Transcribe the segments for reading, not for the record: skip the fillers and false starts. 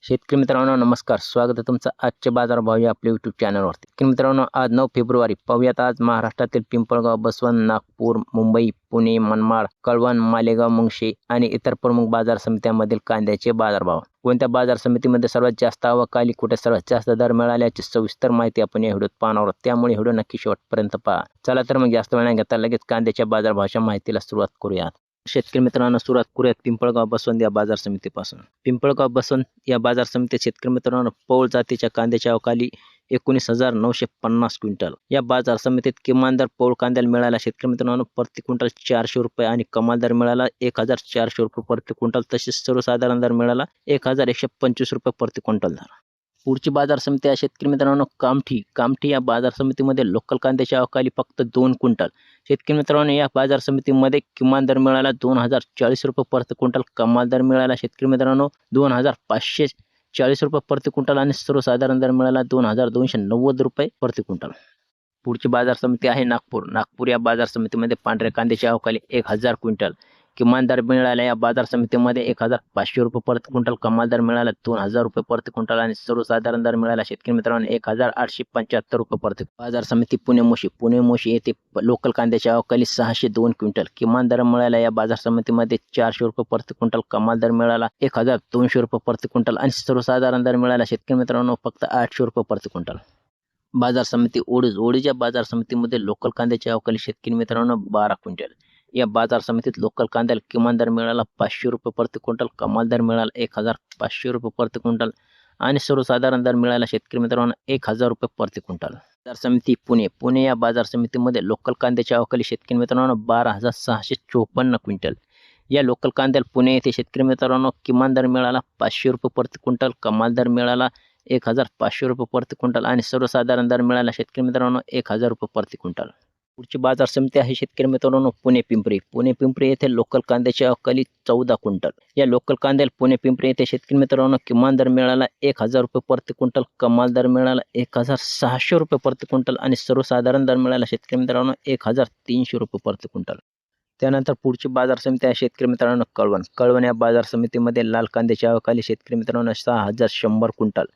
शेतकरी मित्रांनो नमस्कार, स्वागत आहे तुमचं आजचे बाजारभाव या आपल्या यूट्यूब चॅनलवरती. शेतकरी मित्रांनो आज 9 फेब्रुवारी पाहूयात आज महाराष्ट्रातील पिंपळगाव, बसवंत, नागपूर, मुंबई, पुणे, मनमाड, कळवण, मालेगाव, मुंगशी आणि इतर प्रमुख बाजार समित्यांमधील कांद्याचे बाजारभाव. कोणत्या बाजार समितीमध्ये सर्वात जास्त आवक आली, कुठे सर्वात जास्त दर मिळाले याची सविस्तर माहिती आपण या व्हिडिओत पाहणार आहोत. त्यामुळे व्हिडिओ नक्की शेवटपर्यंत पहा. चला तर मग जास्त वेळ न घेता लगेच कांद्याच्या बाजारभावाच्या माहितीला सुरुवात करूयात. शेतकरी मित्रांनो सुरुवात करूयात पिंपळगाव बसवंत या बाजार समितीपासून. पिंपळगाव बसवंत या बाजार समितीत शेतकरी मित्रांनो पौळ जातीच्या कांद्याच्या अवकाली 19,950 क्विंटल. या बाजार समितीत किमान दर पौळ कांद्याला मिळाला शेतकरी मित्रांनो प्रति क्विंटल 400 रुपये आणि कमाल दर मिळाला 1,400 रुपये प्रति क्विंटल. तसेच सर्वसाधारण दर मिळाला 1,125 रुपये प्रति क्विंटल दर. पुढची बाजार समिती आहे शेतकरी मित्रांनो कामठी या बाजार समितीमध्ये लोकल कांद्याच्या अवकाली फक्त 2 क्विंटल. शेतकरी मित्रांनो या बाजार समितीमध्ये किमान दर मिळाला 2,040 रुपये प्रति क्विंटल, कमाल दर मिळाला शेतकरी मित्रांनो 2,540 रुपये प्रति क्विंटल आणि सर्वसाधारण दर मिळाला 2,290 रुपये प्रति क्विंटल. पुढची बाजार समिती आहे नागपूर या बाजार समितीमध्ये पांढऱ्या कांद्याच्या अवकाली 1,000 क्विंटल. किमान दर मिळाला या बाजार समितीमध्ये 1,500 रुपये प्रति क्विंटल, कमाल दर मिळाला 2,000 रुपये प्रति क्विंटल आणि सर्वसाधारण दर मिळाला शेतकरी मित्रांनो 1,875 रुपये प्रति. बाजार समिती पुणे मोशी येथे लोकल कांद्याच्या अवकाली 602 क्विंटल. किमान दर मिळाला या बाजार समितीमध्ये 400 रुपये प्रति क्विंटल, कमाल दर मिळाला 1,200 रुपये प्रति क्विंटल आणि सर्वसाधारण दर मिळाला शेतकरी मित्रांनो फक्त 800 रुपये प्रति क्विंटल. बाजार समिती ओढूच्या बाजार समितीमध्ये लोकल कांद्याच्या अवकाली शेतकरी मित्रांनो 12 क्विंटल. या बाजार समितीत लोकल कांद्याला किमान दर मिळाला 500 रुपये प्रति क्विंटल, कमाल दर मिळाला 1,500 रुपये प्रति क्विंटल आणि सर्वसाधारण दर मिळाला शेतकरी मित्रांनो 1,000 रुपये प्रति क्विंटल. बाजार समिती पुणे या बाजार समितीमध्ये लोकल कांद्याच्या अवकाली शेतकरी मित्रांनो 12,654 क्विंटल. या लोकल कांद्याला पुणे येथे शेतकरी मित्रांनो किमान दर मिळाला 500 रुपये प्रति क्विंटल, कमाल दर मिळाला 1,500 रुपये प्रति क्विंटल आणि सर्वसाधारण दर मिळाला शेतकरी मित्रांनो 1,000 रुपये प्रति क्विंटल. पुढची बाजार समिती आहे शेतकरी मित्रांनो पुणे पिंपरी येथे लोकल कांद्याच्या अवकाली 14 क्विंटल. या लोकल कांद्याला पुणे पिंपरी येथे शेतकरी मित्रांनो किमान दर मिळाला 1,000 रुपये प्रति क्विंटल, कमाल दर मिळाला 1,600 रुपये प्रति क्विंटल आणि सर्वसाधारण दर मिळाला शेतकरी मित्रांनो 1,300 रुपये प्रति क्विंटल. त्यानंतर पुढची बाजार समिती आहे शेतकरी मित्रांनो कळवण या बाजार समितीमध्ये लाल कांद्याच्या अवकाली शेतकरी मित्रांनो 6,100 क्विंटल.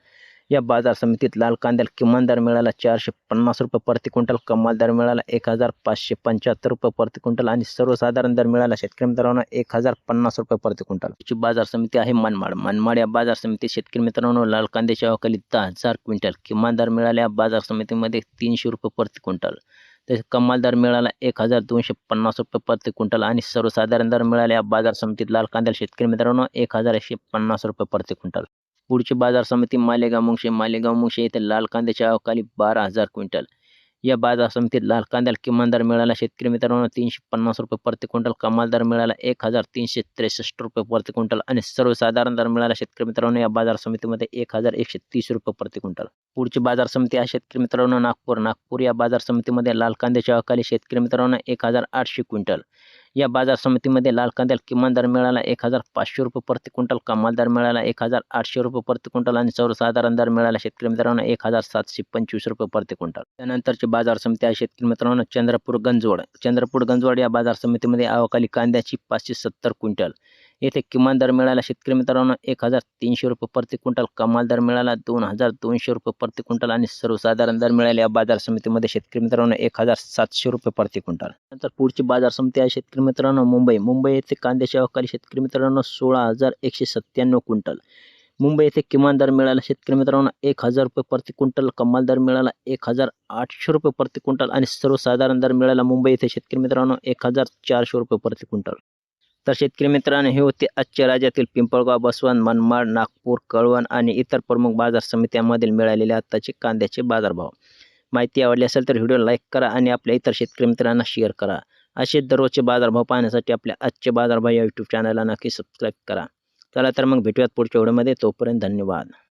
या बाजार समितीत लाल कांद्याला किमान दर मिळाला 450 रुपये प्रति क्विंटल, कमाल दर मिळाला 1,575 रुपये प्रति क्विंटल आणि सर्वसाधारण दर मिळाला शेतकरी मित्रांनो 1,050 रुपये प्रति क्विंटल. ची बाजार समिती आहे मनमाड या बाजार समितीत शेतकरी मित्रांनो लाल कांद्याच्या अवकाली 10,000 क्विंटल. किमान दर मिळाला या बाजार समितीमध्ये 300 रुपये प्रति क्विंटल. तसेच कमाल दर मिळाला 1,250 रुपये प्रति क्विंटल आणि सर्वसाधारण दर मिळाला या बाजार समितीत लाल कांद्याला शेतकरी मित्रांनो 1,150 रुपये प्रति क्विंटल. पुढची बाजार समिती मालेगाव मुंगशी येथे लाल कांद्याच्या अवकाली 12,000 क्विंटल. या बाजार समितीत लाल कांद्याला किमान दर मिळाला शेतकरी मित्रांनो 350 रुपये प्रति क्विंटल, कमाल दर मिळाला 1,363 रुपये प्रति क्विंटल आणि सर्वसाधारण दर मिळाला शेतकरी मित्रांनो या बाजार समितीमध्ये 1,130 रुपये प्रति क्विंटल. पुढची बाजार समिती आहे शेतकरी मित्रांनो नागपूर या बाजार समितीमध्ये लाल कांद्याच्या अवकाली शेतकरी मित्रांनो 1,800 क्विंटल. या बाजार समितीमध्ये लाल कांद्याला किमान दर मिळाला 1,500 रुपये प्रति क्विंटल, कमाल दर मिळाला 1,800 रुपये प्रति क्विंटल आणि सर्वसाधारण दर मिळाला शेतकरी मित्रांनो 1,725 रुपये प्रति क्विंटल. त्यानंतरची बाजार समिती आहे शेतकरी मित्रांनो चंद्रपूर गंजवड या बाजार समितीमध्ये अवकाली कांद्याची 570 क्विंटल. येथे किमान दर मिळाला शेतकरी मित्रांनो 1,300 रुपये प्रति क्विंटल, कमाल दर मिळाला 2,200 रुपये प्रति क्विंटल आणि सर्वसाधारण दर मिळाले या बाजार समितीमध्ये शेतकरी मित्रांनो 1,700 रुपये प्रति क्विंटल. नंतर पुढची बाजार समिती आहे शेतकरी मित्रांनो मुंबई येथे कांद्याच्या अवकाली शेतकरी मित्रांनो 16,197 क्विंटल. मुंबई येथे किमान दर मिळाला शेतकरी मित्रांनो 1,000 रुपये प्रति क्विंटल, कमाल दर मिळाला 1,800 रुपये प्रति क्विंटल आणि सर्वसाधारण दर मिळाला मुंबई येथे शेतकरी मित्रांनो 1,400 रुपये प्रति क्विंटल. तर शेतकरी मित्रांनो हे होते आजच्या राज्यातील पिंपळगाव, बसवंत, मनमाड, नागपूर, कळवण आणि इतर प्रमुख बाजार समित्यांमधील मिळालेले आताचे कांद्याचे बाजारभाव. माहिती आवडली असेल तर व्हिडिओ लाईक करा आणि आपल्या इतर शेतकरी मित्रांना शेअर करा. असे दररोजचे बाजारभाव पाहण्यासाठी आपल्या आजचे बाजारभाव या यूट्यूब चॅनलला नक्की सबस्क्राईब करा. चला तर मग भेटूयात पुढच्या व्हिडिओमध्ये. तोपर्यंत धन्यवाद.